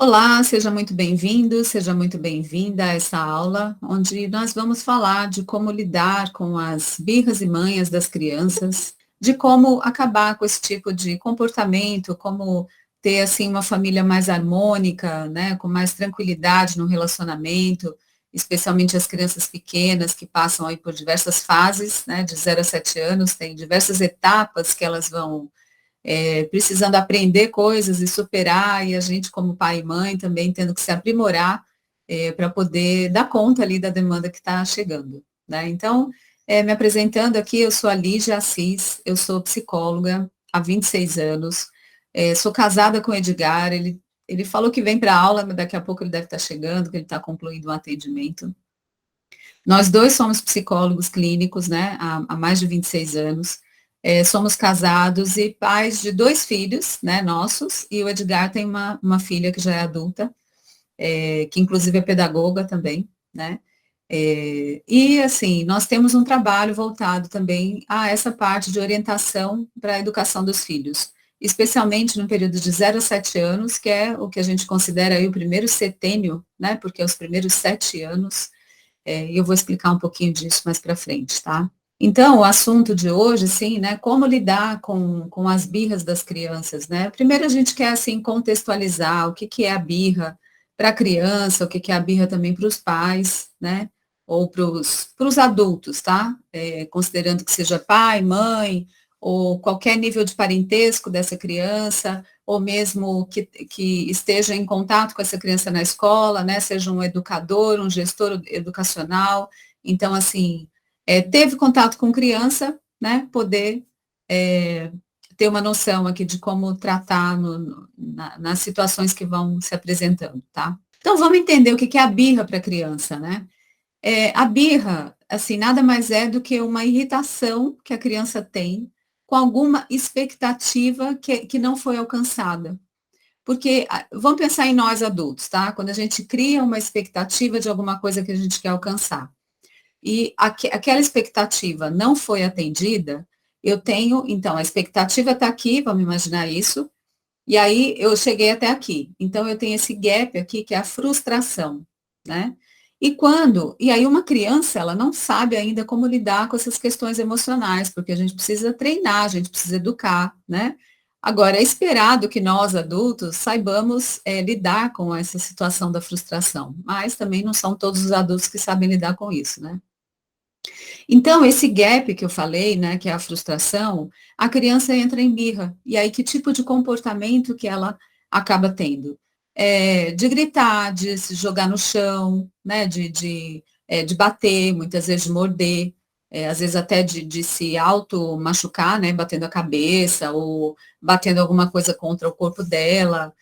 Olá, seja muito bem-vindo, seja muito bem-vinda a essa aula, onde nós vamos falar de como lidar com as birras e manhas das crianças, de como acabar com esse tipo de comportamento, como ter, assim, uma família mais harmônica, né, com mais tranquilidade no relacionamento, especialmente as crianças pequenas que passam aí por diversas fases, né, de 0 a 7 anos, tem diversas etapas que elas vão precisando aprender coisas e superar, e a gente, como pai e mãe, também tendo que se aprimorar para poder dar conta ali da demanda que está chegando, né? Então, me apresentando aqui, eu sou a Lígia Assis, eu sou psicóloga há 26 anos, sou casada com o Edgar, ele falou que vem para a aula, mas daqui a pouco ele deve estar chegando, que ele está concluindo um atendimento. Nós dois somos psicólogos clínicos, né, há mais de 26 anos. Somos casados e pais de 2 filhos, né, nossos, e o Edgar tem uma filha que já é adulta, que inclusive é pedagoga também, né. E assim, nós temos um trabalho voltado também a essa parte de orientação para a educação dos filhos, especialmente no período de 0 a 7 anos, que é o que a gente considera aí o primeiro setênio, né, porque é os primeiros 7 anos, e eu vou explicar um pouquinho disso mais para frente, tá? Então, o assunto de hoje, assim, né, como lidar com as birras das crianças, né? Primeiro a gente quer, assim, contextualizar o que é a birra para a criança, o que é a birra também para os pais, né? Ou para os adultos, tá? Considerando que seja pai, mãe, ou qualquer nível de parentesco dessa criança, ou mesmo que esteja em contato com essa criança na escola, né? Seja um educador, um gestor educacional. Então, assim, teve contato com criança, né, poder ter uma noção aqui de como tratar nas situações que vão se apresentando, tá? Então, vamos entender o que é a birra para a criança, né? A birra, assim, nada mais é do que uma irritação que a criança tem com alguma expectativa que não foi alcançada. Porque, vamos pensar em nós adultos, tá? Quando a gente cria uma expectativa de alguma coisa que a gente quer alcançar, e aquela expectativa não foi atendida, eu tenho, então, a expectativa está aqui, vamos imaginar isso, e aí eu cheguei até aqui. Então, eu tenho esse gap aqui, que é a frustração, né? E aí uma criança, ela não sabe ainda como lidar com essas questões emocionais, porque a gente precisa treinar, a gente precisa educar, né? Agora, é esperado que nós, adultos, saibamos lidar com essa situação da frustração, mas também não são todos os adultos que sabem lidar com isso, né? Então, esse gap que eu falei, né, que é a frustração, a criança entra em birra. E aí, que tipo de comportamento que ela acaba tendo? De gritar, de se jogar no chão, né, de bater, muitas vezes de morder, às vezes até de se auto-machucar, né, batendo a cabeça ou batendo alguma coisa contra o corpo dela.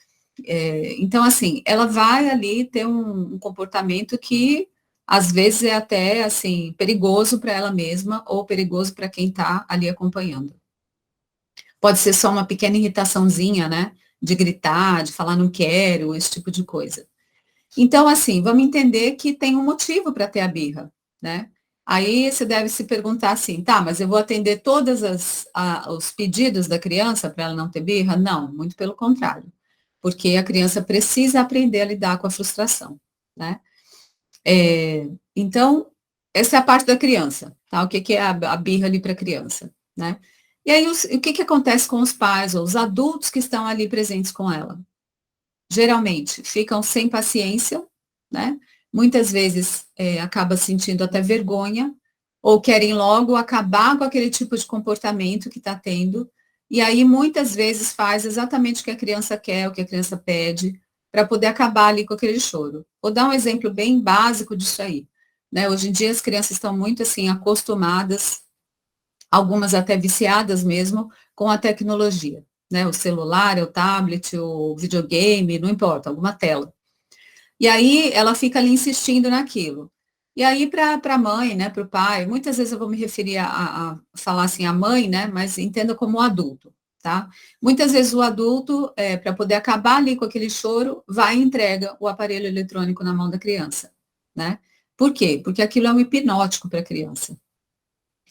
Então, assim, ela vai ali ter um comportamento que às vezes é até assim perigoso para ela mesma ou perigoso para quem está ali acompanhando. Pode ser só uma pequena irritaçãozinha, né? De gritar, de falar não quero, esse tipo de coisa. Então, assim, vamos entender que tem um motivo para ter a birra, né? Aí você deve se perguntar assim, tá, mas eu vou atender todos os pedidos da criança para ela não ter birra? Não, muito pelo contrário. Porque a criança precisa aprender a lidar com a frustração, né? Então, essa é a parte da criança, tá? O que é a birra ali para a criança, né? E aí, o que acontece com os pais ou os adultos que estão ali presentes com ela? Geralmente, ficam sem paciência, né? Muitas vezes acaba sentindo até vergonha, ou querem logo acabar com aquele tipo de comportamento que está tendo, e aí muitas vezes faz exatamente o que a criança quer, o que a criança pede, para poder acabar ali com aquele choro. Vou dar um exemplo bem básico disso aí. Né? Hoje em dia as crianças estão muito assim acostumadas, algumas até viciadas mesmo, com a tecnologia. Né? O celular, o tablet, o videogame, não importa, alguma tela. E aí ela fica ali insistindo naquilo. E aí para a mãe, né, para o pai, muitas vezes eu vou me referir a falar assim a mãe, né, mas entenda como um adulto, tá? Muitas vezes o adulto, para poder acabar ali com aquele choro, vai e entrega o aparelho eletrônico na mão da criança, né? Por quê? Porque aquilo é um hipnótico para a criança.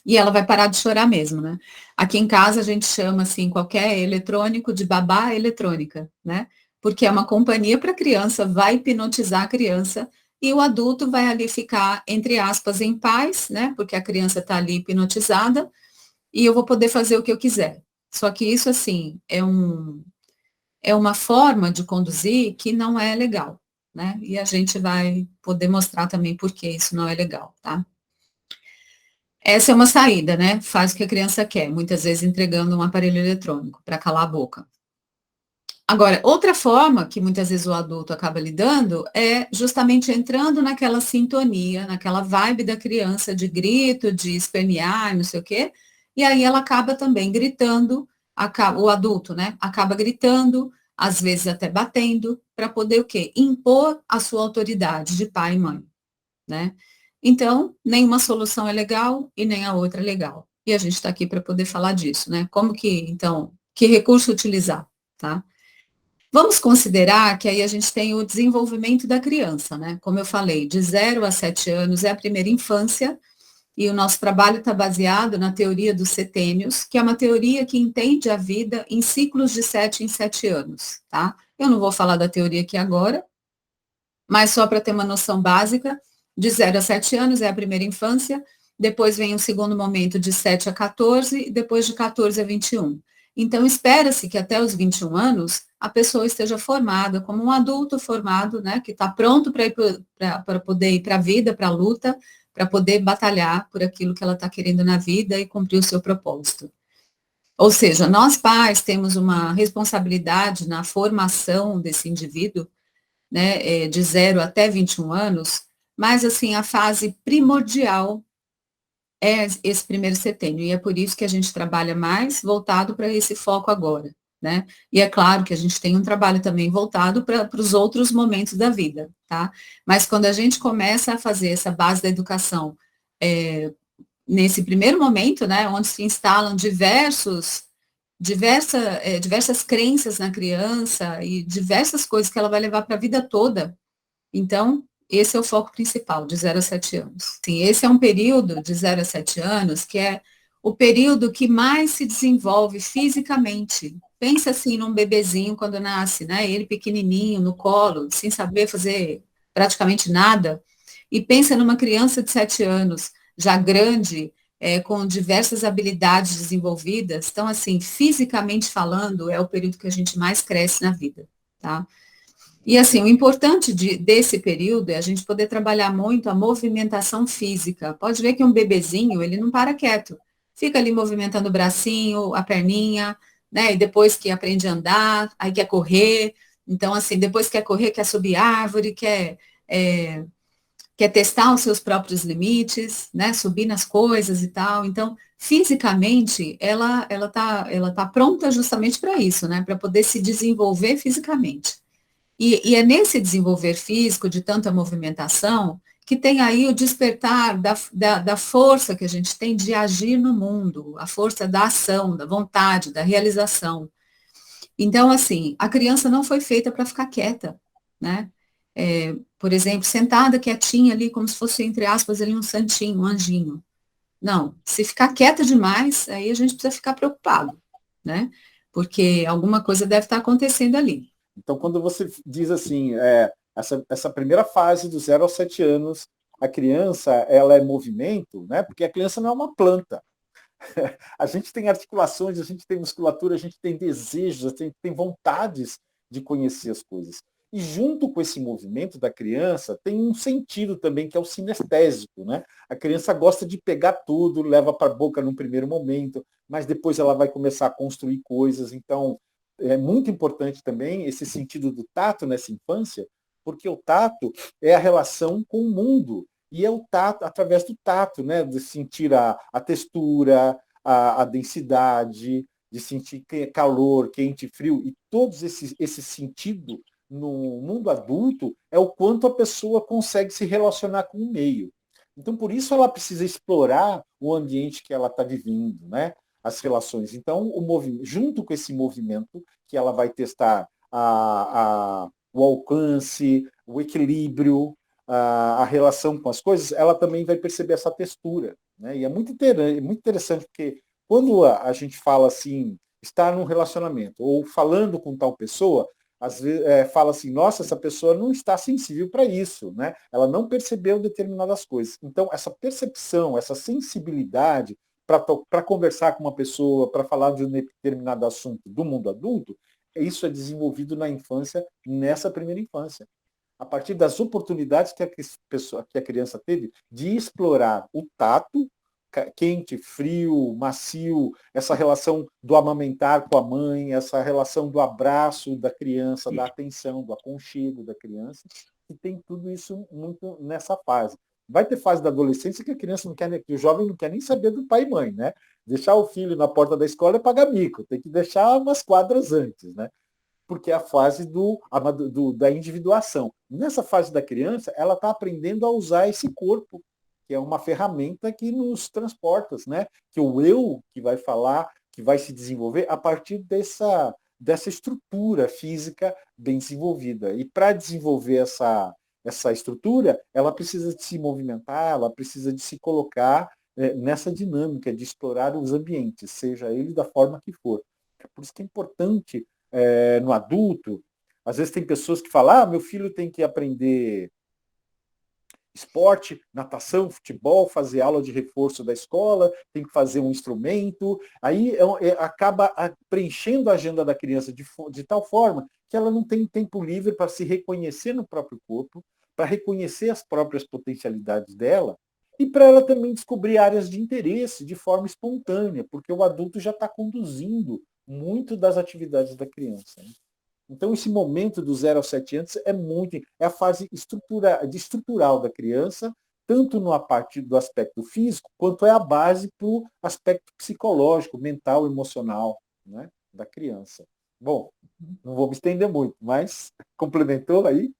E ela vai parar de chorar mesmo, né? Aqui em casa a gente chama assim qualquer eletrônico de babá eletrônica, né? porque é uma companhia para a criança, vai hipnotizar a criança, e o adulto vai ali ficar, entre aspas, em paz, né? Porque a criança está ali hipnotizada, e eu vou poder fazer o que eu quiser. Só que isso, assim, é uma forma de conduzir que não é legal, né? E a gente vai poder mostrar também por que isso não é legal, tá? Essa é uma saída, né? Faz o que a criança quer, muitas vezes entregando um aparelho eletrônico para calar a boca. Agora, outra forma que muitas vezes o adulto acaba lidando é justamente entrando naquela sintonia, naquela vibe da criança de grito, de espernear, não sei o quê, e aí ela acaba também gritando, o adulto, né, acaba gritando, às vezes até batendo, para poder o quê? Impor a sua autoridade de pai e mãe, né? Então, nenhuma solução é legal e nem a outra é legal. E a gente está aqui para poder falar disso, né? Como que, então, que recurso utilizar, tá? Vamos considerar que aí a gente tem o desenvolvimento da criança, né? Como eu falei, de 0 a 7 anos é a primeira infância, e o nosso trabalho está baseado na teoria dos setênios, que é uma teoria que entende a vida em ciclos de 7 em 7 anos, tá? Eu não vou falar da teoria aqui agora, mas só para ter uma noção básica, de 0 a 7 anos é a primeira infância, depois vem o segundo momento de 7 a 14, e depois de 14 a 21. Então, espera-se que até os 21 anos a pessoa esteja formada como um adulto formado, né, que está pronto para poder ir para a vida, para a luta, para poder batalhar por aquilo que ela está querendo na vida e cumprir o seu propósito. Ou seja, nós pais temos uma responsabilidade na formação desse indivíduo, né, de 0 até 21 anos, mas assim, a fase primordial é esse primeiro setênio, e é por isso que a gente trabalha mais voltado para esse foco agora, né? E é claro que a gente tem um trabalho também voltado para os outros momentos da vida, tá? Mas quando a gente começa a fazer essa base da educação, nesse primeiro momento, né, onde se instalam diversas crenças na criança e diversas coisas que ela vai levar para a vida toda. Então, esse é o foco principal, de 0 a 7 anos. Sim, esse é um período de 0 a 7 anos que é o período que mais se desenvolve fisicamente. Pensa assim num bebezinho quando nasce, né? Ele pequenininho, no colo, sem saber fazer praticamente nada. E pensa numa criança de 7 anos, já grande, com diversas habilidades desenvolvidas. Então, assim, fisicamente falando, é o período que a gente mais cresce na vida, tá? E assim, o importante desse período é a gente poder trabalhar muito a movimentação física. Pode ver que um bebezinho, ele não para quieto. Fica ali movimentando o bracinho, a perninha, né? E depois que aprende a andar, aí quer correr. Então, assim, depois quer correr, quer subir árvore, quer testar os seus próprios limites, né? Subir nas coisas e tal. Então, fisicamente, ela tá pronta justamente para isso, né? Para poder se desenvolver fisicamente. E é nesse desenvolver físico, de tanta movimentação, que tem aí o despertar da força que a gente tem de agir no mundo, a força da ação, da vontade, da realização. Então, assim, a criança não foi feita para ficar quieta, né? Por exemplo, sentada quietinha ali, como se fosse, entre aspas, ali um santinho, um anjinho. Não, se ficar quieta demais, aí a gente precisa ficar preocupado, né? Porque alguma coisa deve estar acontecendo ali. Então, quando você diz assim, essa primeira fase do 0 aos 7 anos, a criança ela é movimento, né? Porque a criança não é uma planta. A gente tem articulações, a gente tem musculatura, a gente tem desejos, a gente tem vontades de conhecer as coisas. E junto com esse movimento da criança, tem um sentido também, que é o sinestésico, né? A criança gosta de pegar tudo, leva para a boca num primeiro momento, mas depois ela vai começar a construir coisas. Então, é muito importante também esse sentido do tato nessa infância, porque o tato é a relação com o mundo. E é o tato, através do tato, né? De sentir a textura, a densidade, de sentir calor, quente, frio, e todos esse sentido no mundo adulto é o quanto a pessoa consegue se relacionar com o meio. Então, por isso ela precisa explorar o ambiente que ela está vivendo, né? As relações. Então, junto com esse movimento, que ela vai testar o alcance, o equilíbrio, a relação com as coisas, ela também vai perceber essa textura. Né? E é muito interessante, porque quando a gente fala assim, estar num relacionamento, ou falando com tal pessoa, às vezes fala assim, nossa, essa pessoa não está sensível para isso, né? Ela não percebeu determinadas coisas. Então, essa percepção, essa sensibilidade para conversar com uma pessoa, para falar de um determinado assunto do mundo adulto, isso é desenvolvido na infância, nessa primeira infância. A partir das oportunidades que a criança teve de explorar o tato, quente, frio, macio, essa relação do amamentar com a mãe, essa relação do abraço da criança, da atenção, do aconchego da criança, e tem tudo isso muito nessa fase. Vai ter fase da adolescência que a criança não quer, que o jovem não quer nem saber do pai e mãe, né? Deixar o filho na porta da escola é pagar mico, tem que deixar umas quadras antes, né? Porque é a fase da individuação. Nessa fase da criança, ela está aprendendo a usar esse corpo, que é uma ferramenta que nos transporta, né? Que o eu que vai falar, que vai se desenvolver a partir dessa estrutura física bem desenvolvida. E para desenvolver essa estrutura, ela precisa de se movimentar, ela precisa de se colocar nessa dinâmica de explorar os ambientes, seja ele da forma que for. Por isso que é importante no adulto, às vezes tem pessoas que falam, meu filho tem que aprender esporte, natação, futebol, fazer aula de reforço da escola, tem que fazer um instrumento, aí acaba preenchendo a agenda da criança de tal forma que ela não tem tempo livre para se reconhecer no próprio corpo, para reconhecer as próprias potencialidades dela, e para ela também descobrir áreas de interesse de forma espontânea, porque o adulto já está conduzindo muito das atividades da criança. Né? Então, esse momento do 0 aos 7 anos é a fase estrutural da criança, tanto no parte do aspecto físico, quanto é a base para o aspecto psicológico, mental, emocional, né, da criança. Bom, não vou me estender muito, mas complementou aí?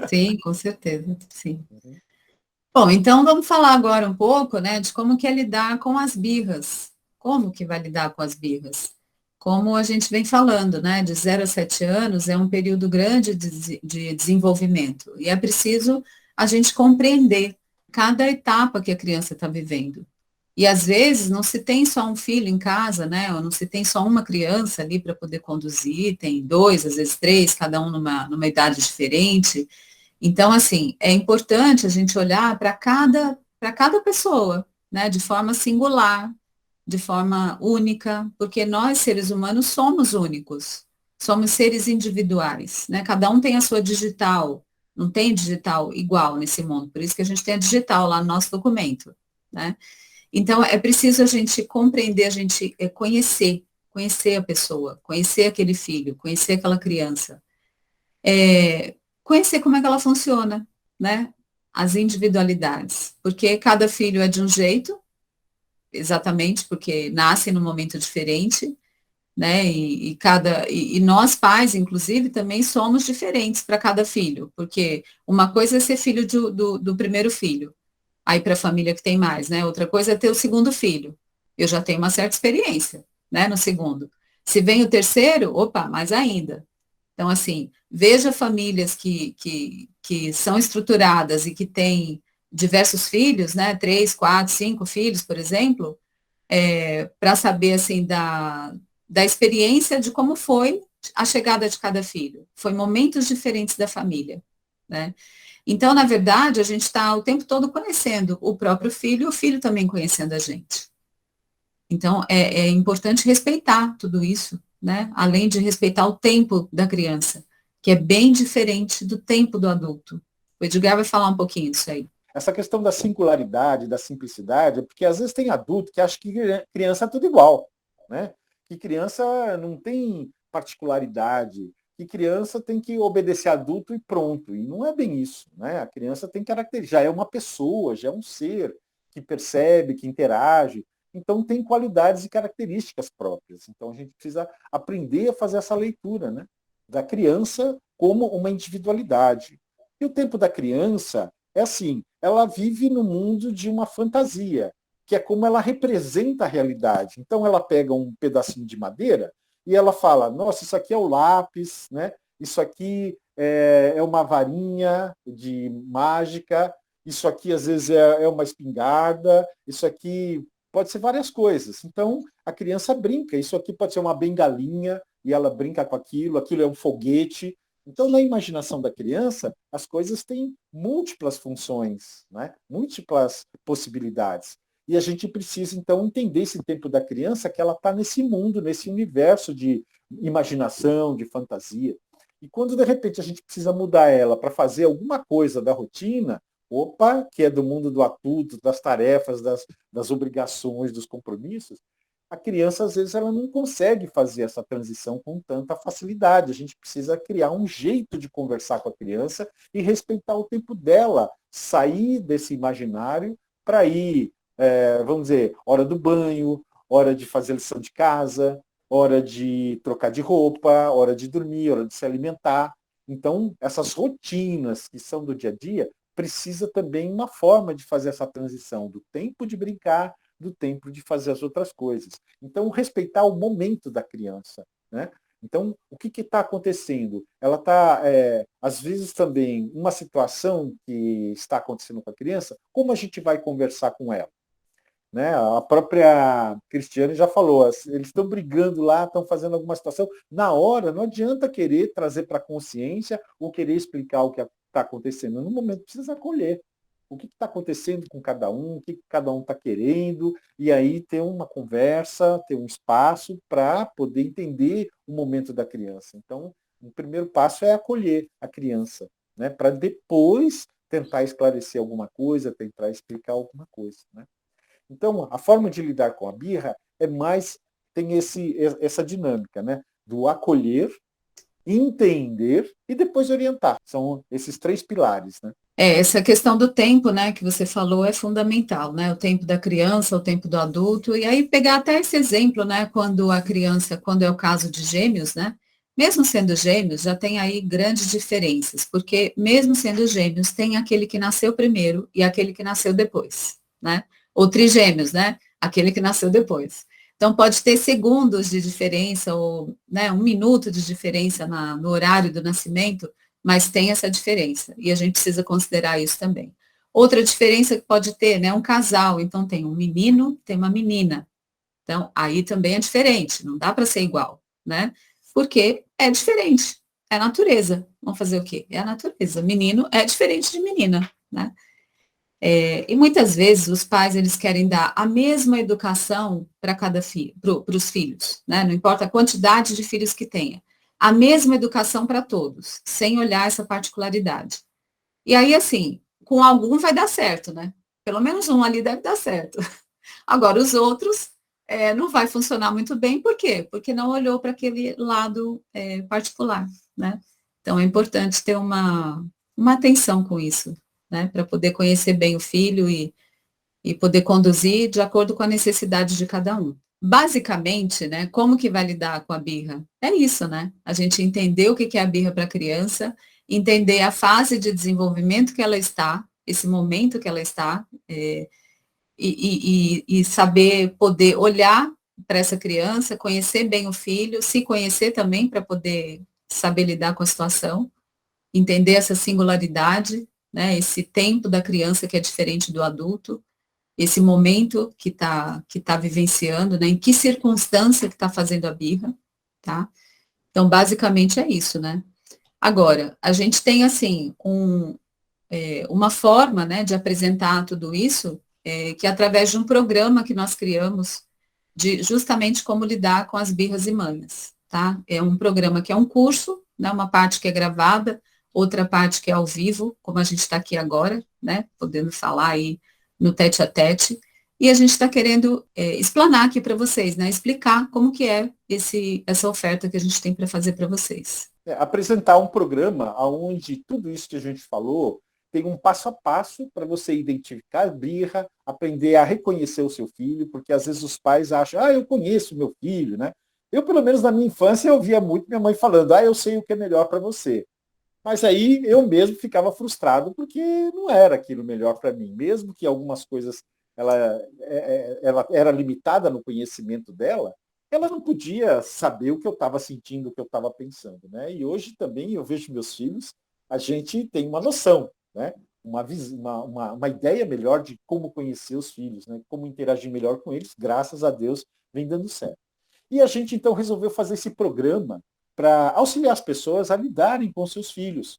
Sim, com certeza, sim. Uhum. Bom, então vamos falar agora um pouco, né, de como que é lidar com as birras. Como que vai lidar com as birras? Como a gente vem falando, né, de 0 a 7 anos é um período grande de desenvolvimento e é preciso a gente compreender cada etapa que a criança está vivendo. E às vezes não se tem só um filho em casa, né, ou não se tem só uma criança ali para poder conduzir, tem dois, às vezes três, cada um numa idade diferente. Então, assim, é importante a gente olhar para cada pessoa, né, de forma singular, de forma única, porque nós, seres humanos, somos únicos, somos seres individuais, né? Cada um tem a sua digital, não tem digital igual nesse mundo, por isso que a gente tem a digital lá no nosso documento, né? Então, é preciso a gente compreender, a gente conhecer a pessoa, conhecer aquele filho, conhecer aquela criança, conhecer como é que ela funciona, né? As individualidades, porque cada filho é de um jeito, exatamente porque nasce num momento diferente, né? E nós pais, inclusive, também somos diferentes para cada filho, porque uma coisa é ser filho do primeiro filho, aí para a família que tem mais, né? Outra coisa é ter o segundo filho. Eu já tenho uma certa experiência, né? No segundo. Se vem o terceiro, opa, mais ainda. Então, assim, veja famílias que são estruturadas e que têm diversos filhos, né? 3, 4, 5 filhos, por exemplo, para saber, assim, da experiência de como foi a chegada de cada filho. Foi momentos diferentes da família, né? Então, na verdade, a gente está o tempo todo conhecendo o próprio filho e o filho também conhecendo a gente. Então, é importante respeitar tudo isso, né? Além de respeitar o tempo da criança, que é bem diferente do tempo do adulto. O Edgar vai falar um pouquinho disso aí. Essa questão da singularidade, da simplicidade, é porque às vezes tem adulto que acha que criança é tudo igual, né? Que criança não tem particularidade, que criança tem que obedecer adulto e pronto. E não é bem isso, né? A criança tem características, já é uma pessoa, já é um ser que percebe, que interage. Então tem qualidades e características próprias. Então a gente precisa aprender a fazer essa leitura, né? Da criança como uma individualidade. E o tempo da criança é assim, ela vive no mundo de uma fantasia, que é como ela representa a realidade. Então ela pega um pedacinho de madeira e ela fala, nossa, isso aqui é o lápis, né? Isso aqui é uma varinha de mágica, isso aqui às vezes é uma espingarda, isso aqui pode ser várias coisas. Então a criança brinca, isso aqui pode ser uma bengalinha, e ela brinca com aquilo, aquilo é um foguete. Então, na imaginação da criança, as coisas têm múltiplas funções, né? Múltiplas possibilidades. E a gente precisa, então, entender esse tempo da criança, que ela está nesse mundo, nesse universo de imaginação, de fantasia. E quando, de repente, a gente precisa mudar ela para fazer alguma coisa da rotina, opa, que é do mundo do adulto, das tarefas, das obrigações, dos compromissos, a criança, às vezes, ela não consegue fazer essa transição com tanta facilidade. A gente precisa criar um jeito de conversar com a criança e respeitar o tempo dela, sair desse imaginário para ir, vamos dizer, hora do banho, hora de fazer lição de casa, hora de trocar de roupa, hora de dormir, hora de se alimentar. Então, essas rotinas que são do dia a dia, precisa também uma forma de fazer essa transição do tempo de brincar, do tempo de fazer as outras coisas. Então, respeitar o momento da criança, né? Então, o que está acontecendo? Ela está, às vezes, também, uma situação que está acontecendo com a criança, como a gente vai conversar com ela? Né? A própria Cristiane já falou, eles estão brigando lá, estão fazendo alguma situação. Na hora, não adianta querer trazer para a consciência ou querer explicar o que está acontecendo. No momento, precisa acolher. O que está acontecendo com cada um, o que cada um está querendo, e aí ter uma conversa, ter um espaço para poder entender o momento da criança. Então, o primeiro passo é acolher a criança, né? Para depois tentar esclarecer alguma coisa, tentar explicar alguma coisa. Né? Então, a forma de lidar com a birra é mais, tem essa dinâmica, né? Do acolher, entender e depois orientar. São esses três pilares, né? Essa questão do tempo, né, que você falou é fundamental, né? O tempo da criança, o tempo do adulto, e aí pegar até esse exemplo, né, quando a criança, quando é o caso de gêmeos, né? Mesmo sendo gêmeos, já tem aí grandes diferenças, porque mesmo sendo gêmeos, tem aquele que nasceu primeiro e aquele que nasceu depois, né? Ou trigêmeos, né? Aquele que nasceu depois. Então, pode ter segundos de diferença, ou né, 1 minuto de diferença no horário do nascimento, mas tem essa diferença, e a gente precisa considerar isso também. Outra diferença que pode ter, né, um casal, então tem um menino, tem uma menina. Então, aí também é diferente, não dá para ser igual, né? Porque é diferente, é a natureza. Vamos fazer o quê? É a natureza. Menino é diferente de menina, né? E muitas vezes os pais eles querem dar a mesma educação para cada filho, para os filhos, né? Não importa a quantidade de filhos que tenha, a mesma educação para todos, sem olhar essa particularidade. E aí, assim, com algum vai dar certo, né? Pelo menos um ali deve dar certo. Agora, os outros não vai funcionar muito bem, por quê? Porque não olhou para aquele lado particular, né? Então, é importante ter uma atenção com isso, né? Para poder conhecer bem o filho e poder conduzir de acordo com a necessidade de cada um. Basicamente, né, como que vai lidar com a birra? É isso, né? A gente entender o que é a birra para a criança, entender a fase de desenvolvimento que ela está, esse momento que ela está, e saber poder olhar para essa criança, conhecer bem o filho, se conhecer também para poder saber lidar com a situação, entender essa singularidade, né, esse tempo da criança que é diferente do adulto, esse momento que tá vivenciando, né, em que circunstância que está fazendo a birra, tá? Então, basicamente é isso, né? Agora, a gente tem, assim, uma forma, né, de apresentar tudo isso, que é através de um programa que nós criamos, de justamente como lidar com as birras e manhas, tá? É um programa que é um curso, né, uma parte que é gravada, outra parte que é ao vivo, como a gente está aqui agora, né, podendo falar aí no tete a tete, e a gente está querendo explanar aqui para vocês, né, explicar como que é essa oferta que a gente tem para fazer para vocês. Apresentar um programa onde tudo isso que a gente falou tem um passo a passo para você identificar a birra, aprender a reconhecer o seu filho, porque às vezes os pais acham, eu conheço meu filho, né? Eu, pelo menos na minha infância, eu ouvia muito minha mãe falando, eu sei o que é melhor para você. Mas aí eu mesmo ficava frustrado porque não era aquilo melhor para mim. Mesmo que algumas coisas ela era limitada no conhecimento dela, ela não podia saber o que eu estava sentindo, o que eu estava pensando. Né? E hoje também eu vejo meus filhos, a gente tem uma noção, né? uma ideia melhor de como conhecer os filhos, né? Como interagir melhor com eles, graças a Deus vem dando certo. E a gente então resolveu fazer esse programa para auxiliar as pessoas a lidarem com seus filhos.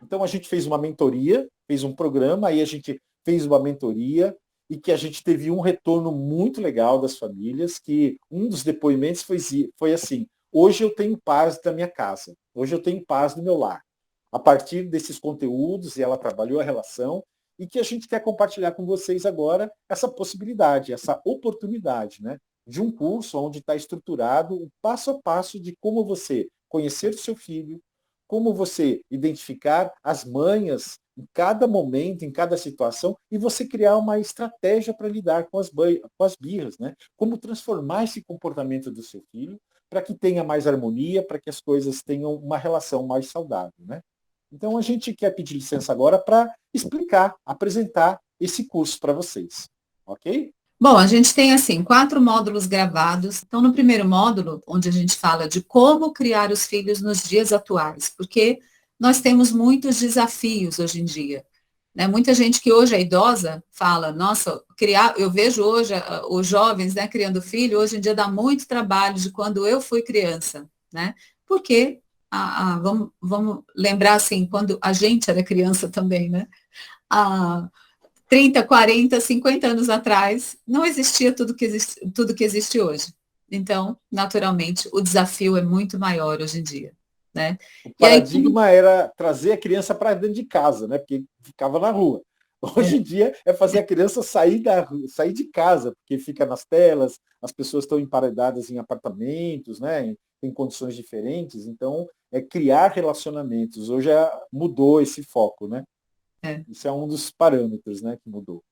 Então a gente fez uma mentoria, fez um programa, aí a gente fez uma mentoria e que a gente teve um retorno muito legal das famílias, que um dos depoimentos foi assim: hoje eu tenho paz da minha casa, hoje eu tenho paz do meu lar. A partir desses conteúdos, e ela trabalhou a relação, e que a gente quer compartilhar com vocês agora essa possibilidade, essa oportunidade, né? De um curso onde está estruturado o passo a passo de como você conhecer o seu filho, como você identificar as manhas em cada momento, em cada situação, e você criar uma estratégia para lidar com as birras, né? Como transformar esse comportamento do seu filho para que tenha mais harmonia, para que as coisas tenham uma relação mais saudável, né? Então a gente quer pedir licença agora para explicar, apresentar esse curso para vocês, ok? Bom, a gente tem assim 4 módulos gravados. Então, no primeiro módulo, onde a gente fala de como criar os filhos nos dias atuais, porque nós temos muitos desafios hoje em dia. Né? Muita gente que hoje é idosa fala, nossa, eu vejo hoje os jovens, né, criando filho, hoje em dia dá muito trabalho de quando eu fui criança, né? Porque vamos lembrar assim, quando a gente era criança também, né? 30, 40, 50 anos atrás, não existia tudo que existe hoje. Então, naturalmente, o desafio é muito maior hoje em dia. Né? O E aí, como... paradigma era trazer a criança para dentro de casa, né? Porque ficava na rua. Hoje em dia é fazer a criança sair de casa, porque fica nas telas, as pessoas estão emparedadas em apartamentos, né? Em condições diferentes, então é criar relacionamentos. Hoje mudou esse foco, né? Isso é um dos parâmetros, né, que mudou.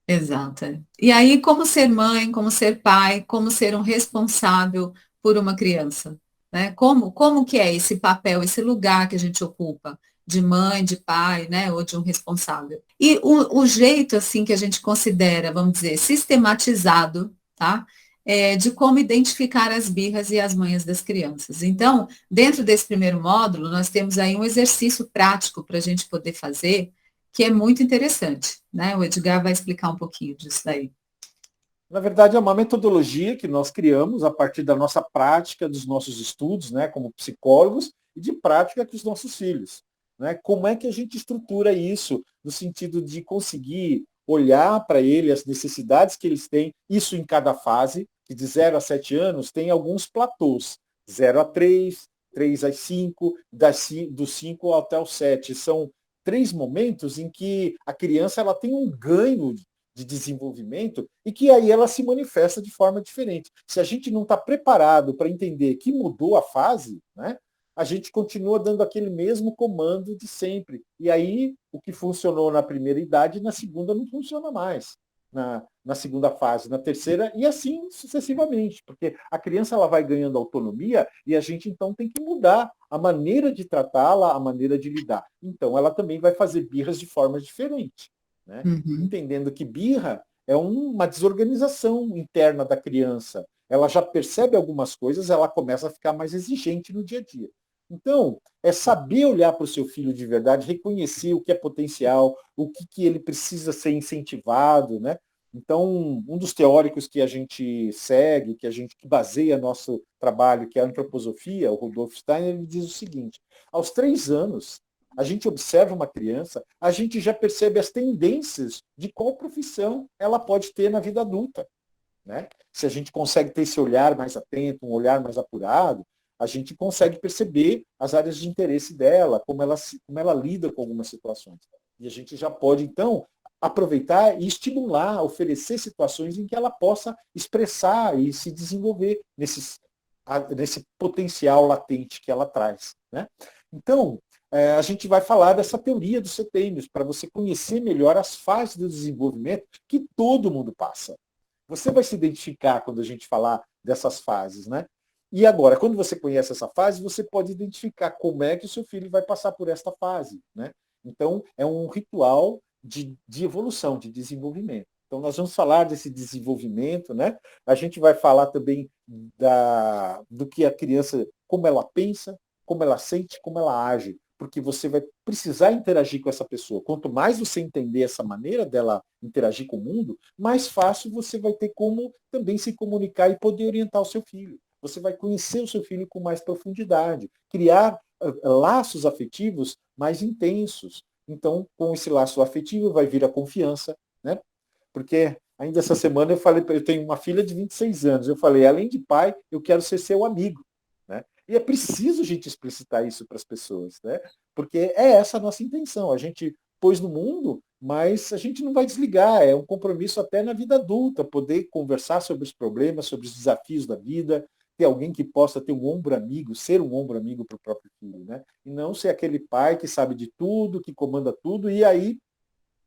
Exato. E aí, como ser mãe, como ser pai, como ser um responsável por uma criança, né? Como que é esse papel, esse lugar que a gente ocupa de mãe, de pai, né, ou de um responsável. E o jeito, assim, que a gente considera, vamos dizer, sistematizado, tá? De como identificar as birras e as manhas das crianças. Então, dentro desse primeiro módulo, nós temos aí um exercício prático para a gente poder fazer, que é muito interessante, né? O Edgar vai explicar um pouquinho disso daí. Na verdade, é uma metodologia que nós criamos a partir da nossa prática, dos nossos estudos, né, como psicólogos, e de prática com os nossos filhos. Né? Como é que a gente estrutura isso no sentido de conseguir olhar para ele, as necessidades que eles têm, isso em cada fase, que de 0 a 7 anos tem alguns platôs, 0 a 3, 3 a 5, do 5 até o 7. São 3 momentos em que a criança ela tem um ganho de desenvolvimento e que aí ela se manifesta de forma diferente. Se a gente não está preparado para entender que mudou a fase, né, a gente continua dando aquele mesmo comando de sempre. E aí o que funcionou na primeira idade, na segunda não funciona mais. Na segunda fase, na terceira, e assim sucessivamente, porque a criança ela vai ganhando autonomia e a gente então tem que mudar a maneira de tratá-la, a maneira de lidar. Então ela também vai fazer birras de forma diferente. Né? Uhum. Entendendo que birra é uma desorganização interna da criança. Ela já percebe algumas coisas, ela começa a ficar mais exigente no dia a dia. Então, é saber olhar para o seu filho de verdade, reconhecer o que é potencial, o que ele precisa ser incentivado, né? Então, um dos teóricos que a gente segue, que baseia nosso trabalho, que é a antroposofia, o Rudolf Steiner, ele diz o seguinte: aos 3 anos, a gente observa uma criança, a gente já percebe as tendências de qual profissão ela pode ter na vida adulta. Né? Se a gente consegue ter esse olhar mais atento, um olhar mais apurado, a gente consegue perceber as áreas de interesse dela, como ela lida com algumas situações. E a gente já pode, então, aproveitar e estimular, oferecer situações em que ela possa expressar e se desenvolver nesse potencial latente que ela traz. Né? Então, a gente vai falar dessa teoria dos setênios, para você conhecer melhor as fases do desenvolvimento que todo mundo passa. Você vai se identificar quando a gente falar dessas fases, né? E agora, quando você conhece essa fase, você pode identificar como é que o seu filho vai passar por esta fase, né? Então, é um ritual de evolução, de desenvolvimento. Então, nós vamos falar desse desenvolvimento, né? A gente vai falar também do que a criança, como ela pensa, como ela sente, como ela age, porque você vai precisar interagir com essa pessoa. Quanto mais você entender essa maneira dela interagir com o mundo, mais fácil você vai ter como também se comunicar e poder orientar o seu filho. você vai conhecer o seu filho com mais profundidade, criar laços afetivos mais intensos. Então, com esse laço afetivo vai vir a confiança, né? Porque ainda essa semana eu falei, eu tenho uma filha de 26 anos, eu falei, além de pai, eu quero ser seu amigo, né? E é preciso a gente explicitar isso para as pessoas, né? Porque é essa a nossa intenção. A gente pôs no mundo, mas a gente não vai desligar. É um compromisso até na vida adulta, poder conversar sobre os problemas, sobre os desafios da vida, ter alguém que possa ter um ombro amigo, ser um ombro amigo para o próprio filho, né? E não ser aquele pai que sabe de tudo, que comanda tudo, e aí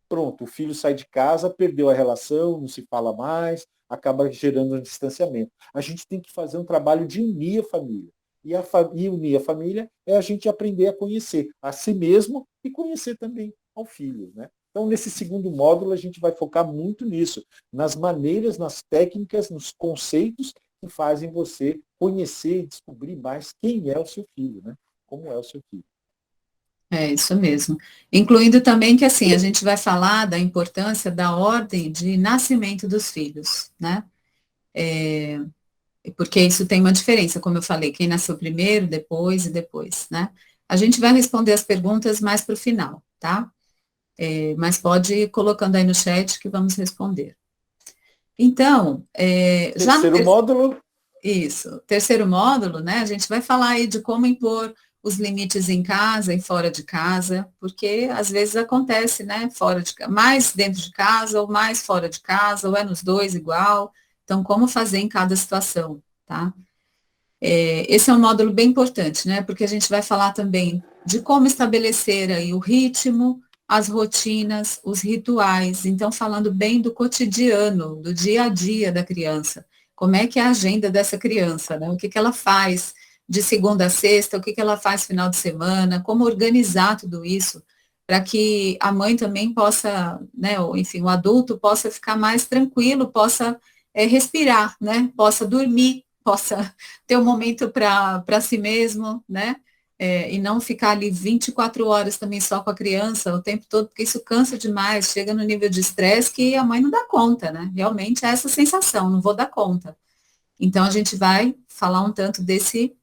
pronto, o filho sai de casa, perdeu a relação, não se fala mais, acaba gerando um distanciamento. A gente tem que fazer um trabalho de unir a família. E unir a família é a gente aprender a conhecer a si mesmo e conhecer também ao filho, né? Então, nesse segundo módulo, a gente vai focar muito nisso, nas maneiras, nas técnicas, nos conceitos que fazem você conhecer e descobrir mais quem é o seu filho, né? Como é o seu filho. É isso mesmo. Incluindo também que, assim, a gente vai falar da importância da ordem de nascimento dos filhos, né? Porque isso tem uma diferença, como eu falei, quem nasceu primeiro, depois e depois, né? A gente vai responder as perguntas mais para o final, tá? Mas pode ir colocando aí no chat que vamos responder. Então, já no Terceiro módulo. isso, terceiro módulo, né? A gente vai falar aí de como impor os limites em casa e fora de casa, porque às vezes acontece, né? Fora de mais dentro de casa ou mais fora de casa, ou é nos dois igual. Então, como fazer em cada situação, tá? Esse é um módulo bem importante, né? Porque a gente vai falar também de como estabelecer aí o ritmo, as rotinas, os rituais. Então, falando bem do cotidiano, do dia a dia da criança. Como é que é a agenda dessa criança, né? O que ela faz de segunda a sexta, o que ela faz final de semana, como organizar tudo isso, para que a mãe também possa, né? Ou, enfim, o adulto possa ficar mais tranquilo, possa respirar, né? Possa dormir, possa ter um momento para si mesmo, né? E não ficar ali 24 horas também só com a criança o tempo todo, porque isso cansa demais, chega no nível de estresse que a mãe não dá conta, né? Realmente é essa sensação, não vou dar conta. Então, a gente vai falar um tanto desse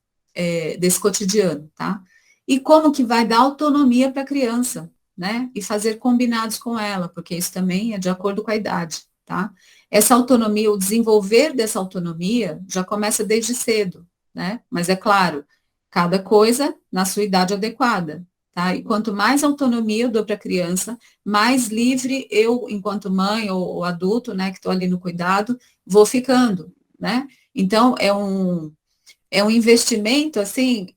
cotidiano, tá? E como que vai dar autonomia para a criança, né? E fazer combinados com ela, porque isso também é de acordo com a idade, tá? Essa autonomia, o desenvolver dessa autonomia já começa desde cedo, né? Mas é claro, cada coisa na sua idade adequada, tá? E quanto mais autonomia eu dou para a criança, mais livre eu, enquanto mãe ou adulto, né, que estou ali no cuidado, vou ficando, né? Então, é um investimento, assim,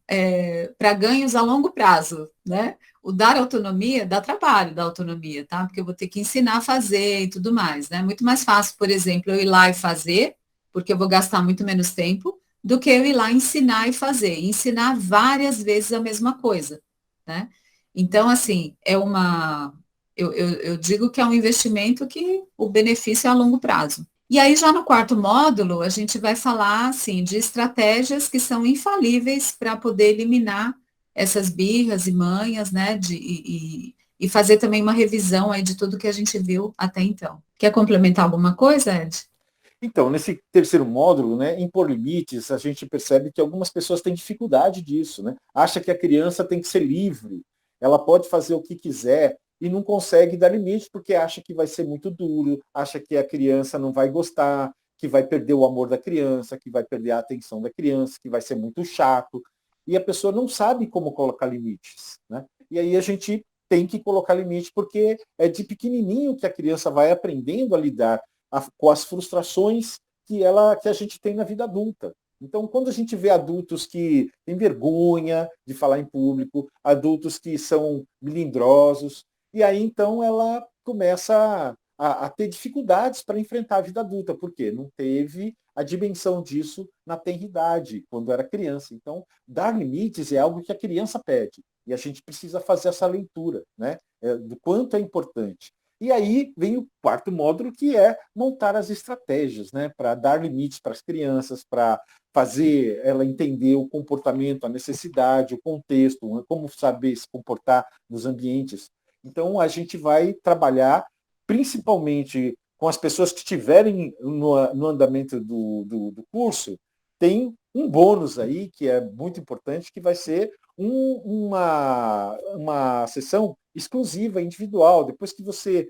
para ganhos a longo prazo, né? O dar autonomia dá trabalho, dá autonomia, tá? Porque eu vou ter que ensinar a fazer e tudo mais, né? Muito mais fácil, por exemplo, eu ir lá e fazer, porque eu vou gastar muito menos tempo, do que eu ir lá ensinar e fazer. Ensinar várias vezes a mesma coisa, né? Então, assim, eu digo que é um investimento que o benefício é a longo prazo. E aí, já no quarto módulo, a gente vai falar, assim, de estratégias que são infalíveis para poder eliminar essas birras e manhas, né, e fazer também uma revisão aí de tudo que a gente viu até então. Quer complementar alguma coisa, Ed? Então, nesse terceiro módulo, né, impor limites, a gente percebe que algumas pessoas têm dificuldade disso, né? Acha que a criança tem que ser livre, ela pode fazer o que quiser e não consegue dar limite porque acha que vai ser muito duro, acha que a criança não vai gostar, que vai perder o amor da criança, que vai perder a atenção da criança, que vai ser muito chato. E a pessoa não sabe como colocar limites, né? E aí a gente tem que colocar limite porque é de pequenininho que a criança vai aprendendo a lidar com as frustrações que a gente tem na vida adulta. Então, quando a gente vê adultos que têm vergonha de falar em público, adultos que são melindrosos, e aí então ela começa a ter dificuldades para enfrentar a vida adulta, porque não teve a dimensão disso na tenridade, quando era criança. Então, dar limites é algo que a criança pede, e a gente precisa fazer essa leitura, né, do quanto é importante. E aí vem o quarto módulo, que é montar as estratégias, né, para dar limites para as crianças, para fazer ela entender o comportamento, a necessidade, o contexto, como saber se comportar nos ambientes. Então, a gente vai trabalhar principalmente com as pessoas que estiverem no andamento do curso, tem Um bônus aí, que é muito importante, que vai ser uma sessão exclusiva, individual. Depois que você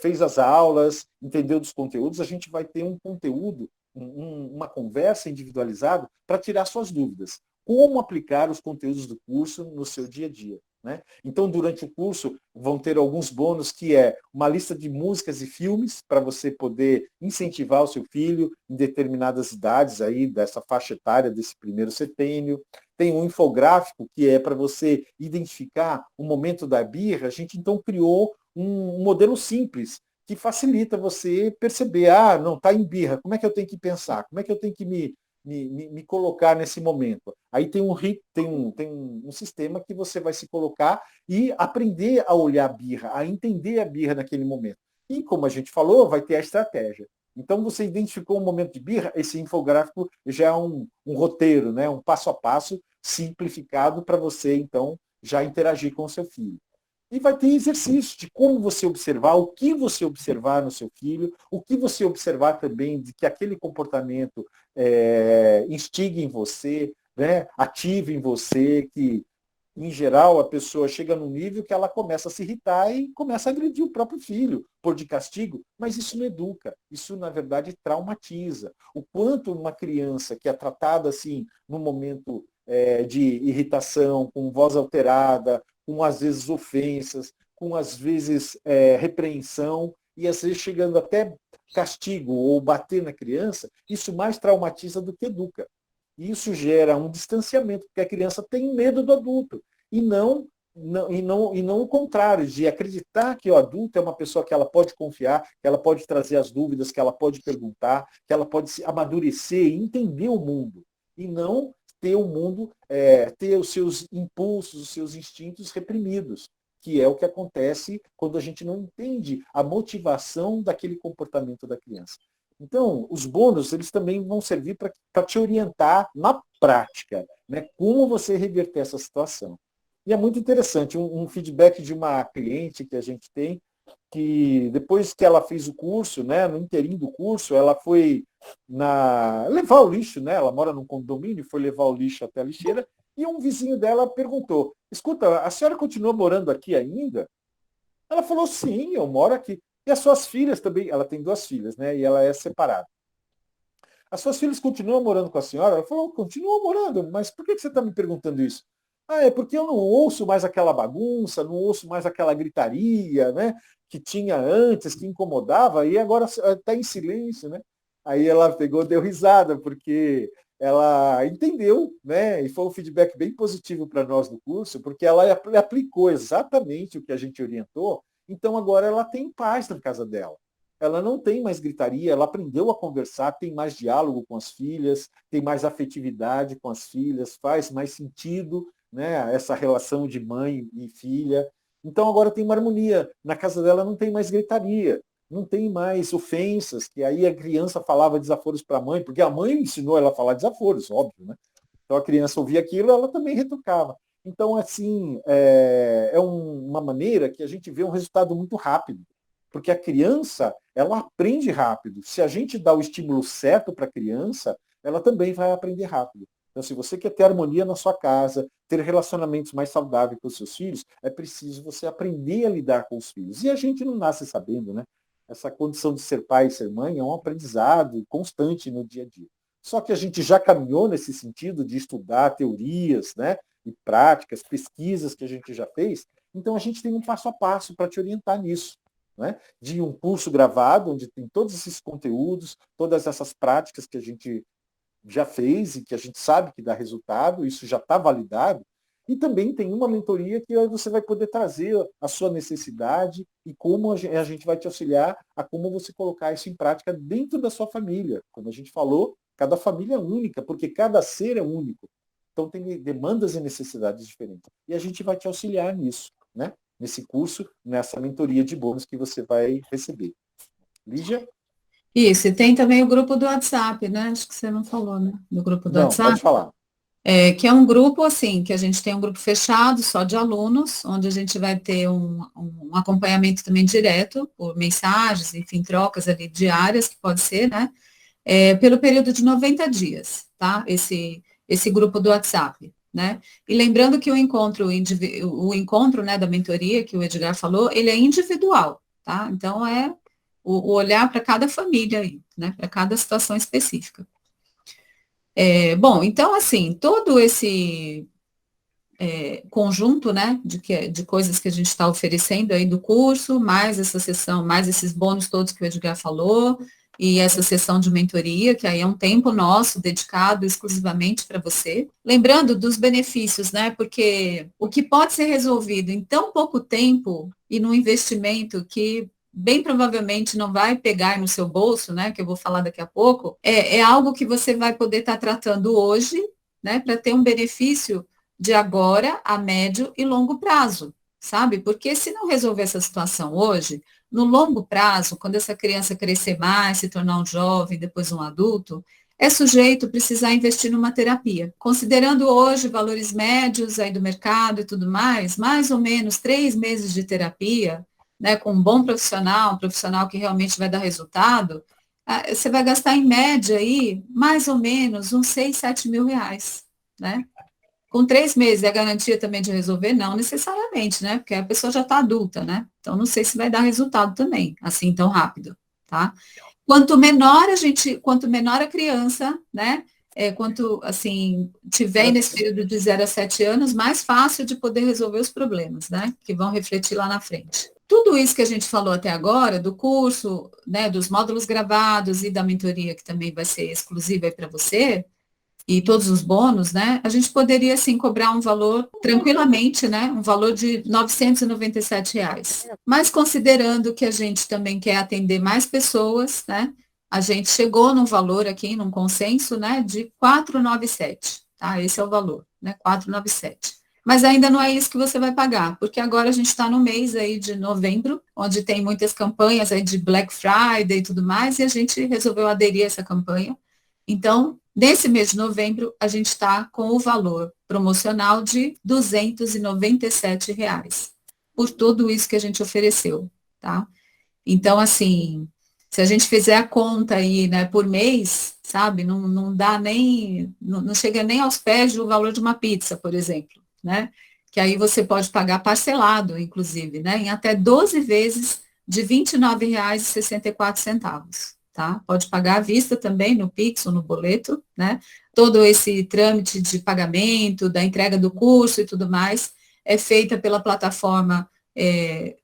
fez as aulas, entendeu dos conteúdos, a gente vai ter um conteúdo, uma conversa individualizada para tirar suas dúvidas. Como aplicar os conteúdos do curso no seu dia a dia. Né? Então, durante o curso, vão ter alguns bônus, que é uma lista de músicas e filmes para você poder incentivar o seu filho em determinadas idades aí, dessa faixa etária, desse primeiro setênio. Tem um infográfico, que é para você identificar o momento da birra. A gente, então, criou um modelo simples, que facilita você perceber, não, está em birra, como é que eu tenho que pensar? Como é que eu tenho que me colocar nesse momento? Aí tem um sistema que você vai se colocar e aprender a olhar a birra, a entender a birra naquele momento. E, como a gente falou, vai ter a estratégia. Então, você identificou um momento de birra, esse infográfico já é um roteiro, né? Um passo a passo simplificado para você, então, já interagir com o seu filho. E vai ter exercício de como você observar, o que você observar no seu filho, o que você observar também de que aquele comportamento instigue em você, né, ative em você, que, em geral, a pessoa chega num nível que ela começa a se irritar e começa a agredir o próprio filho, por de castigo, mas isso não educa, isso, na verdade, traumatiza. O quanto uma criança que é tratada assim, num momento de irritação, com voz alterada, com, às vezes, ofensas, com, às vezes, repreensão, e, às vezes, chegando até castigo ou bater na criança, isso mais traumatiza do que educa. E isso gera um distanciamento, porque a criança tem medo do adulto. E não o contrário, de acreditar que o adulto é uma pessoa que ela pode confiar, que ela pode trazer as dúvidas, que ela pode perguntar, que ela pode se amadurecer e entender o mundo. E não ter o mundo, ter os seus impulsos, os seus instintos reprimidos, que é o que acontece quando a gente não entende a motivação daquele comportamento da criança. Então, os bônus, eles também vão servir para te orientar na prática, né? Como você reverter essa situação. E é muito interessante, um feedback de uma cliente que a gente tem, que depois que ela fez o curso, né, no inteirinho do curso, ela foi levar o lixo, né? Ela mora num condomínio, foi levar o lixo até a lixeira, e um vizinho dela perguntou: escuta, a senhora continua morando aqui ainda? Ela falou: sim, eu moro aqui. E as suas filhas também, ela tem 2 filhas, né? E ela é separada. As suas filhas continuam morando com a senhora? Ela falou: continuam morando, mas por que você está me perguntando isso? É porque eu não ouço mais aquela bagunça, não ouço mais aquela gritaria, né? Que tinha antes, que incomodava, e agora está em silêncio, né? Aí ela pegou, deu risada, porque ela entendeu, né? E foi um feedback bem positivo para nós do curso, porque ela aplicou exatamente o que a gente orientou, então agora ela tem paz na casa dela. Ela não tem mais gritaria, ela aprendeu a conversar, tem mais diálogo com as filhas, tem mais afetividade com as filhas, faz mais sentido, né, essa relação de mãe e filha. Então agora tem uma harmonia. Na casa dela não tem mais gritaria, não tem mais ofensas, que aí a criança falava desaforos para a mãe, porque a mãe ensinou ela a falar desaforos, óbvio, né? Então a criança ouvia aquilo, ela também retrucava. Então, assim, uma maneira que a gente vê um resultado muito rápido, porque a criança, ela aprende rápido. Se a gente dá o estímulo certo para a criança, ela também vai aprender rápido. Então, se você quer ter harmonia na sua casa, ter relacionamentos mais saudáveis com os seus filhos, é preciso você aprender a lidar com os filhos. E a gente não nasce sabendo, né? Essa condição de ser pai e ser mãe é um aprendizado constante no dia a dia. Só que a gente já caminhou nesse sentido de estudar teorias, né? E práticas, pesquisas que a gente já fez. Então, a gente tem um passo a passo para te orientar nisso. Né? De um curso gravado, onde tem todos esses conteúdos, todas essas práticas que a gente já fez e que a gente sabe que dá resultado, isso já está validado. E também tem uma mentoria que você vai poder trazer a sua necessidade e como a gente vai te auxiliar a como você colocar isso em prática dentro da sua família. Como a gente falou, cada família é única, porque cada ser é único. Então tem demandas e necessidades diferentes. E a gente vai te auxiliar nisso, né? Nesse curso, nessa mentoria de bônus que você vai receber. Lígia? Isso, e tem também o grupo do WhatsApp, né? Acho que você não falou, né? Do grupo do Não, pode WhatsApp. falar. Que é um grupo, assim, que a gente tem um grupo fechado, só de alunos, onde a gente vai ter um acompanhamento também direto, por mensagens, enfim, trocas ali diárias, que pode ser, né? pelo período de 90 dias, tá? Esse grupo do WhatsApp, né? E lembrando que o encontro, né, da mentoria que o Edgar falou, ele é individual, tá? Então, é o olhar para cada família aí, né? Para cada situação específica. Bom, então, assim, todo esse conjunto, né, de coisas que a gente está oferecendo aí do curso, mais essa sessão, mais esses bônus todos que o Edgar falou, e essa sessão de mentoria, que aí é um tempo nosso dedicado exclusivamente para você. Lembrando dos benefícios, né, porque o que pode ser resolvido em tão pouco tempo e num investimento que bem provavelmente não vai pegar no seu bolso, né, que eu vou falar daqui a pouco, é algo que você vai poder estar tratando hoje, né, para ter um benefício de agora a médio e longo prazo, sabe? Porque se não resolver essa situação hoje, no longo prazo, quando essa criança crescer mais, se tornar um jovem, depois um adulto, é sujeito a precisar investir numa terapia. Considerando hoje valores médios aí do mercado e tudo mais ou menos 3 meses de terapia, né, com um bom profissional, um profissional que realmente vai dar resultado, você vai gastar em média aí mais ou menos uns 6, 7 mil reais, né? Com 3 meses, é garantia também de resolver? Não necessariamente, né? Porque a pessoa já está adulta, né? Então, não sei se vai dar resultado também, assim, tão rápido, tá? Quanto menor a criança, né? Quanto, assim, tiver nesse período de 0 a 7 anos, mais fácil de poder resolver os problemas, né? Que vão refletir lá na frente. Tudo isso que a gente falou até agora, do curso, né, dos módulos gravados e da mentoria, que também vai ser exclusiva aí para você, e todos os bônus, né, a gente poderia, assim, cobrar um valor tranquilamente, né, um valor de R$ 997. Mas considerando que a gente também quer atender mais pessoas, né, a gente chegou num valor aqui, num consenso, né, de 497, tá? Esse é o valor, né, 497. Mas ainda não é isso que você vai pagar, porque agora a gente está no mês aí de novembro, onde tem muitas campanhas aí de Black Friday e tudo mais, e a gente resolveu aderir a essa campanha. Então, nesse mês de novembro, a gente está com o valor promocional de R$ 297 por tudo isso que a gente ofereceu, tá? Então, assim, se a gente fizer a conta aí, né, por mês, sabe, não dá nem, não chega nem aos pés do valor de uma pizza, por exemplo, né? Que aí você pode pagar parcelado, inclusive, né, em até 12 vezes de R$ 29,64, tá? Pode pagar à vista também no Pix ou no boleto, né? Todo esse trâmite de pagamento, da entrega do curso e tudo mais, é feita pela plataforma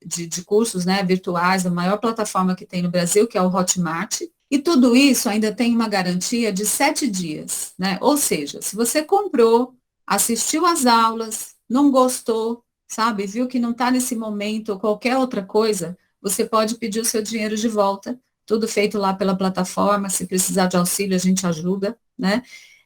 de cursos, né, virtuais, a maior plataforma que tem no Brasil, que é o Hotmart, e tudo isso ainda tem uma garantia de 7 dias, né? Ou seja, se você comprou, assistiu às aulas, não gostou, sabe, viu que não está nesse momento ou qualquer outra coisa, você pode pedir o seu dinheiro de volta, tudo feito lá pela plataforma, se precisar de auxílio a gente ajuda, né?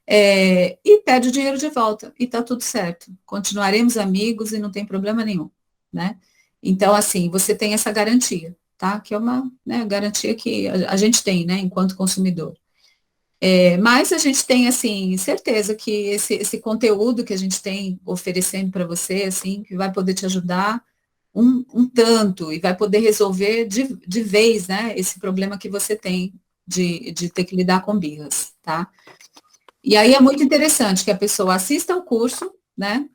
E pede o dinheiro de volta, e está tudo certo. Continuaremos amigos e não tem problema nenhum, né? Então, assim, você tem essa garantia, tá? Que é uma, né, garantia que a gente tem, né, enquanto consumidor. Mas a gente tem, assim, certeza que esse conteúdo que a gente tem oferecendo para você, assim, que vai poder te ajudar um tanto e vai poder resolver de vez, né, esse problema que você tem de ter que lidar com birras, tá? E aí é muito interessante que a pessoa assista ao curso, né,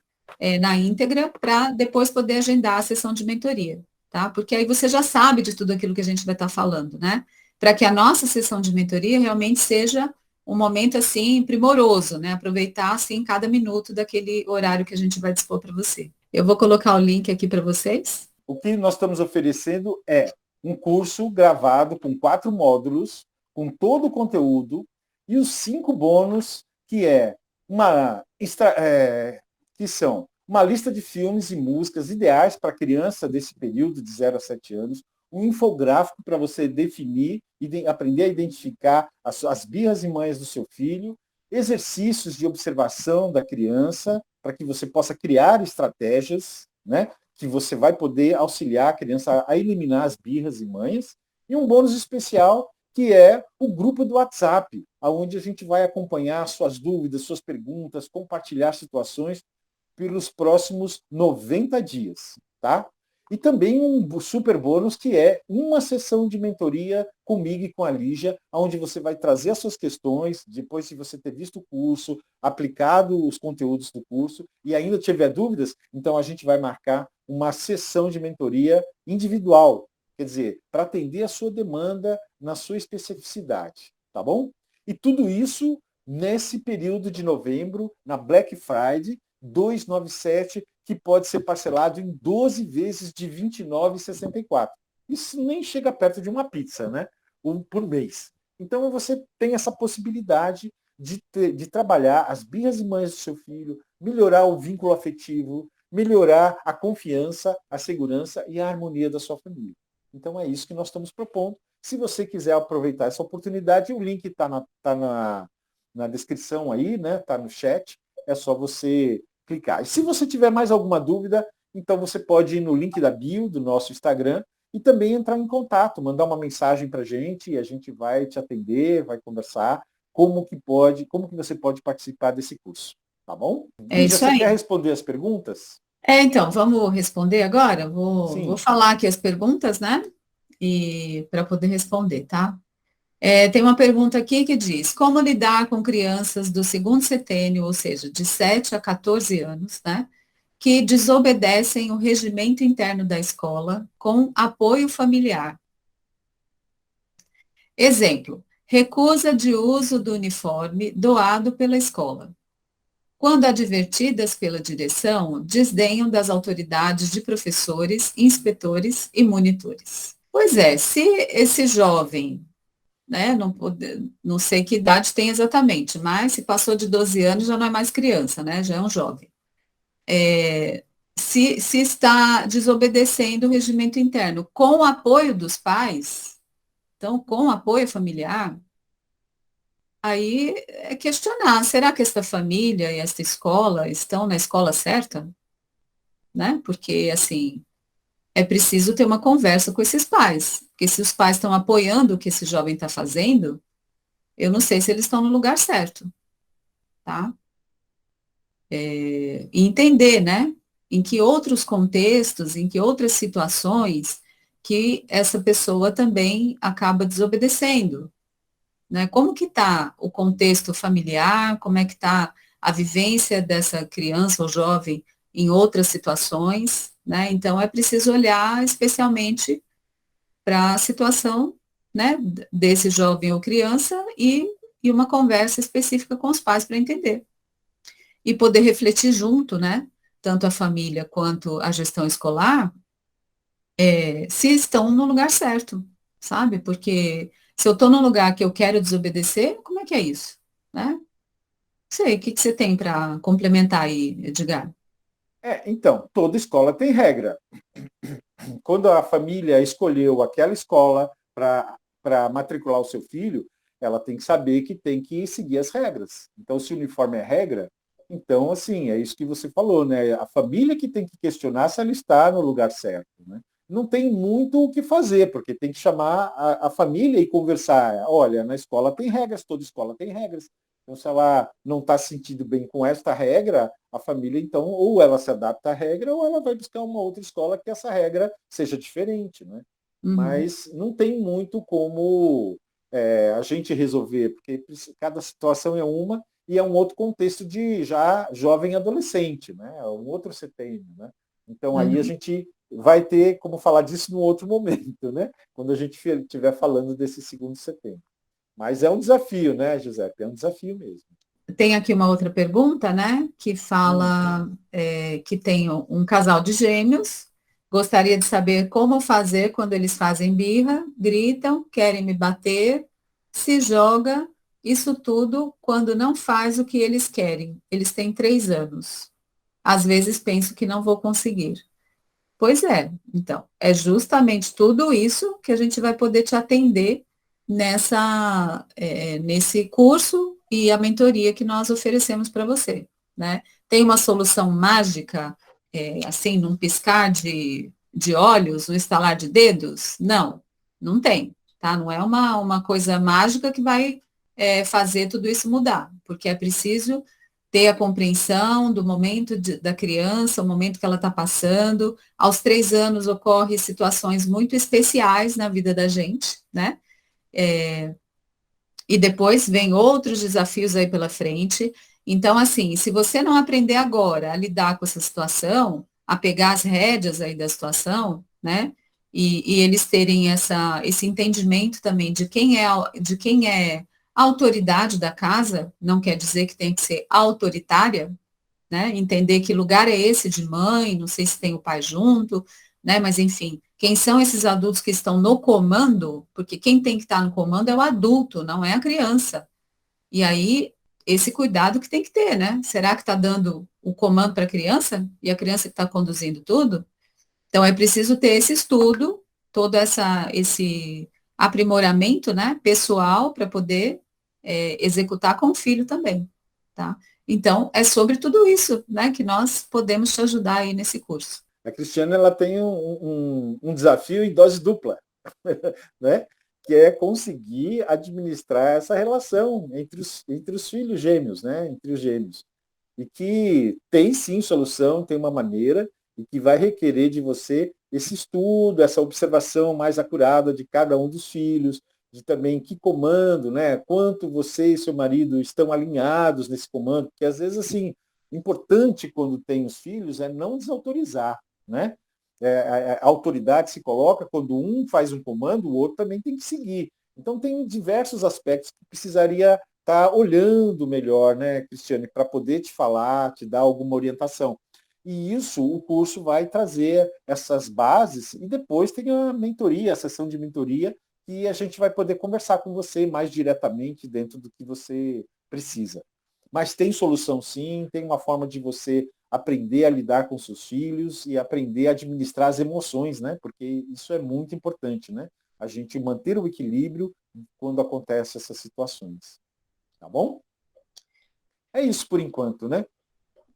na íntegra, para depois poder agendar a sessão de mentoria, tá? Porque aí você já sabe de tudo aquilo que a gente vai estar falando, né? Para que a nossa sessão de mentoria realmente seja um momento, assim, primoroso, né? Aproveitar, assim, cada minuto daquele horário que a gente vai dispor para você. Eu vou colocar o link aqui para vocês. O que nós estamos oferecendo é um curso gravado com 4 módulos, com todo o conteúdo, e os 5 bônus, que que são uma lista de filmes e músicas ideais para criança desse período de 0 a 7 anos, um infográfico para você definir e aprender a identificar as birras e manhas do seu filho, exercícios de observação da criança, para que você possa criar estratégias, né, que você vai poder auxiliar a criança a eliminar as birras e manhas, e um bônus especial, que é o grupo do WhatsApp, onde a gente vai acompanhar suas dúvidas, suas perguntas, compartilhar situações pelos próximos 90 dias, tá? E também um super bônus que é uma sessão de mentoria comigo e com a Lígia, onde você vai trazer as suas questões, depois de você ter visto o curso, aplicado os conteúdos do curso e ainda tiver dúvidas, então a gente vai marcar uma sessão de mentoria individual, quer dizer, para atender a sua demanda na sua especificidade, tá bom? E tudo isso nesse período de novembro, na Black Friday, 297, que pode ser parcelado em 12 vezes de R$ 29,64. Isso nem chega perto de uma pizza, né? Por mês. Então você tem essa possibilidade de trabalhar as birras e manhas do seu filho, melhorar o vínculo afetivo, melhorar a confiança, a segurança e a harmonia da sua família. Então é isso que nós estamos propondo. Se você quiser aproveitar essa oportunidade, o link está na descrição aí, né? Está no chat. É só você clicar. E se você tiver mais alguma dúvida, então você pode ir no link da bio do nosso Instagram e também entrar em contato, mandar uma mensagem para a gente e a gente vai te atender, vai conversar como que você pode participar desse curso, tá bom? É Lígia, isso você quer aí. responder as perguntas? Então, vamos responder agora? Vou Sim. falar aqui as perguntas, né? E para poder responder, tá? Tem uma pergunta aqui que diz: como lidar com crianças do segundo setênio, ou seja, de 7 a 14 anos, né? Que desobedecem o regimento interno da escola com apoio familiar. Exemplo: recusa de uso do uniforme doado pela escola. Quando advertidas pela direção, desdenham das autoridades de professores, inspetores e monitores. Pois é, se esse jovem, né, não sei que idade tem exatamente, mas se passou de 12 anos já não é mais criança, né, já é um jovem. Se está desobedecendo o regimento interno com o apoio dos pais, então com o apoio familiar, aí é questionar, será que esta família e esta escola estão na escola certa? Né? Porque, assim, é preciso ter uma conversa com esses pais, porque se os pais estão apoiando o que esse jovem está fazendo, eu não sei se eles estão no lugar certo, tá? E entender, né, em que outros contextos, em que outras situações que essa pessoa também acaba desobedecendo, né? Como que está o contexto familiar, como é que está a vivência dessa criança ou jovem em outras situações, né? Então, é preciso olhar especialmente para a situação, né, desse jovem ou criança e uma conversa específica com os pais para entender. E poder refletir junto, né, tanto a família quanto a gestão escolar, se estão no lugar certo, sabe? Porque se eu estou num lugar que eu quero desobedecer, como é que é isso? Né? Sei, o que que você tem para complementar aí, Edgar? Então, toda escola tem regra. Quando a família escolheu aquela escola para matricular o seu filho, ela tem que saber que tem que seguir as regras. Então, se o uniforme é regra, então, assim, é isso que você falou, né? A família que tem que questionar se ela está no lugar certo, né? Não tem muito o que fazer, porque tem que chamar a família e conversar. Olha, na escola tem regras, toda escola tem regras. Então, se ela não está se sentindo bem com esta regra, a família, então, ou ela se adapta à regra, ou ela vai buscar uma outra escola que essa regra seja diferente, né? Uhum, Mas não tem muito como a gente resolver, porque cada situação é uma e é um outro contexto de já jovem adolescente, né? É um outro setembro, né? Então aí a uhum. gente vai ter como falar disso num outro momento, né? Quando a gente estiver falando desse segundo setembro. Mas é um desafio, né, Giuseppe? É um desafio mesmo. Tem aqui uma outra pergunta, né, que Hum. fala que tem um casal de gêmeos, gostaria de saber como fazer quando eles fazem birra, gritam, querem me bater, se joga, isso tudo quando não faz o que eles querem. Eles têm 3 anos. Às vezes penso que não vou conseguir. Pois é, então, é justamente tudo isso que a gente vai poder te atender nesse curso e a mentoria que nós oferecemos para você, né? Tem uma solução mágica, assim, num piscar de olhos, no estalar de dedos? Não, não tem, tá? Não é uma coisa mágica que vai fazer tudo isso mudar, porque é preciso ter a compreensão do momento da criança, o momento que ela está passando. Aos 3 anos ocorrem situações muito especiais na vida da gente, né? E depois vem outros desafios aí pela frente. Então, assim, se você não aprender agora a lidar com essa situação, a pegar as rédeas aí da situação, né? E eles terem esse entendimento também de quem é a autoridade da casa, não quer dizer que tem que ser autoritária, né? Entender que lugar é esse de mãe, não sei se tem o pai junto, né? Mas enfim, quem são esses adultos que estão no comando? Porque quem tem que estar no comando é o adulto, não é a criança. E aí, esse cuidado que tem que ter, né? Será que está dando o comando para a criança e a criança que está conduzindo tudo? Então, é preciso ter esse estudo, todo esse aprimoramento, né, pessoal, para poder executar com o filho também, tá? Então, é sobre tudo isso, né, que nós podemos te ajudar aí nesse curso. A Cristiane ela tem um desafio em dose dupla, né? Que é conseguir administrar essa relação entre os filhos gêmeos, né? Entre os gêmeos. E que tem sim solução, tem uma maneira, e que vai requerer de você esse estudo, essa observação mais acurada de cada um dos filhos, de também que comando, né? Quanto você e seu marido estão alinhados nesse comando, porque às vezes, assim, importante quando tem os filhos é não desautorizar, né? A autoridade se coloca quando um faz um comando, o outro também tem que seguir. Então tem diversos aspectos que precisaria estar olhando melhor, né, Cristiane, para poder te falar, te dar alguma orientação. E isso o curso vai trazer essas bases e depois tem a mentoria, a sessão de mentoria, que a gente vai poder conversar com você mais diretamente dentro do que você precisa. Mas tem solução sim, tem uma forma de você aprender a lidar com seus filhos e aprender a administrar as emoções, né? Porque isso é muito importante, né? A gente manter o equilíbrio quando acontecem essas situações. Tá bom? É isso por enquanto, né?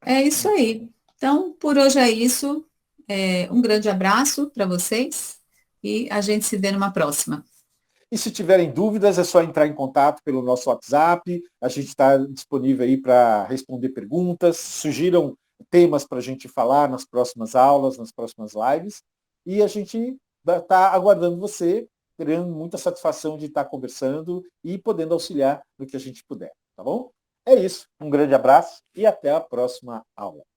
É isso aí. Então, por hoje é isso. Um grande abraço para vocês e a gente se vê numa próxima. E se tiverem dúvidas, é só entrar em contato pelo nosso WhatsApp. A gente está disponível aí para responder perguntas. Sugiram temas para a gente falar nas próximas aulas, nas próximas lives. E a gente está aguardando você, terendo muita satisfação de estar conversando e podendo auxiliar no que a gente puder. Tá bom? É isso. Um grande abraço e até a próxima aula.